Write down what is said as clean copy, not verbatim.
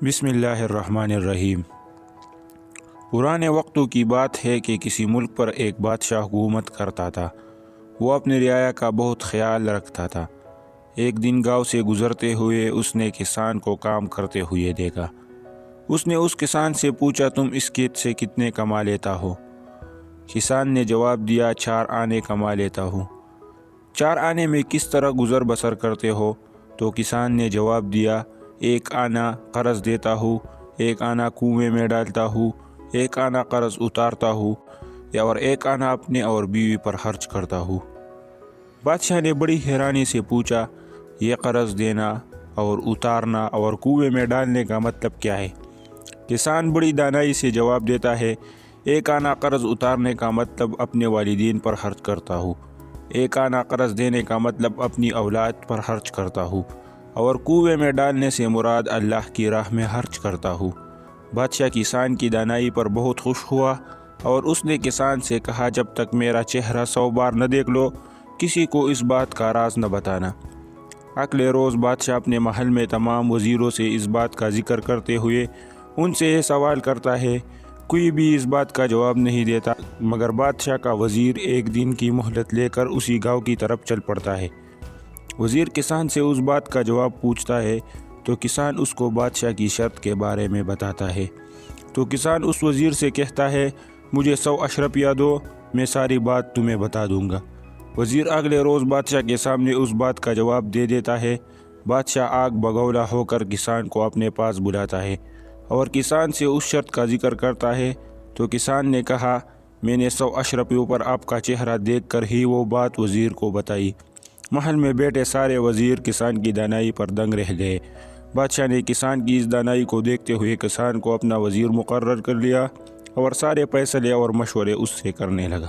بسم اللہ الرحمن الرحیم۔ پرانے وقتوں کی بات ہے کہ کسی ملک پر ایک بادشاہ حکومت کرتا تھا۔ وہ اپنے رعایا کا بہت خیال رکھتا تھا۔ ایک دن گاؤں سے گزرتے ہوئے اس نے کسان کو کام کرتے ہوئے دیکھا۔ اس نے اس کسان سے پوچھا، تم اس کھیت سے کتنے کما لیتا ہو؟ کسان نے جواب دیا، 4 آنے کما لیتا ہوں۔ 4 آنے میں کس طرح گزر بسر کرتے ہو؟ تو کسان نے جواب دیا، 1 آنا قرض دیتا ہوں، 1 آنا کنویں میں ڈالتا ہوں، 1 آنا قرض اتارتا ہوں، اور 1 آنا اپنے اور بیوی پر خرچ کرتا ہوں۔ بادشاہ نے بڑی حیرانی سے پوچھا، یہ قرض دینا اور اتارنا اور کنویں میں ڈالنے کا مطلب کیا ہے؟ کسان بڑی دانائی سے جواب دیتا ہے، 1 آنا قرض اتارنے کا مطلب اپنے والدین پر خرچ کرتا ہوں، 1 آنا قرض دینے کا مطلب اپنی اولاد پر خرچ کرتا ہوں، اور کنویں میں ڈالنے سے مراد اللہ کی راہ میں خرچ کرتا ہوں۔ بادشاہ کسان کی دانائی پر بہت خوش ہوا اور اس نے کسان سے کہا، جب تک میرا چہرہ 100 بار نہ دیکھ لو کسی کو اس بات کا راز نہ بتانا۔ اگلے روز بادشاہ اپنے محل میں تمام وزیروں سے اس بات کا ذکر کرتے ہوئے ان سے یہ سوال کرتا ہے، کوئی بھی اس بات کا جواب نہیں دیتا، مگر بادشاہ کا وزیر ایک دن کی مہلت لے کر اسی گاؤں کی طرف چل پڑتا ہے۔ وزیر کسان سے اس بات کا جواب پوچھتا ہے تو کسان اس کو بادشاہ کی شرط کے بارے میں بتاتا ہے۔ تو کسان اس وزیر سے کہتا ہے، مجھے 100 اشرفیہ دو، میں ساری بات تمہیں بتا دوں گا۔ وزیر اگلے روز بادشاہ کے سامنے اس بات کا جواب دے دیتا ہے۔ بادشاہ آگ بگولا ہو کر کسان کو اپنے پاس بلاتا ہے اور کسان سے اس شرط کا ذکر کرتا ہے۔ تو کسان نے کہا، میں نے 100 اشرفیوں پر آپ کا چہرہ دیکھ کر ہی وہ بات وزیر کو بتائی۔ محل میں بیٹھے سارے وزیر کسان کی دانائی پر دنگ رہ گئے۔ بادشاہ نے کسان کی اس دانائی کو دیکھتے ہوئے کسان کو اپنا وزیر مقرر کر لیا اور سارے فیصلے اور مشورے اس سے کرنے لگا۔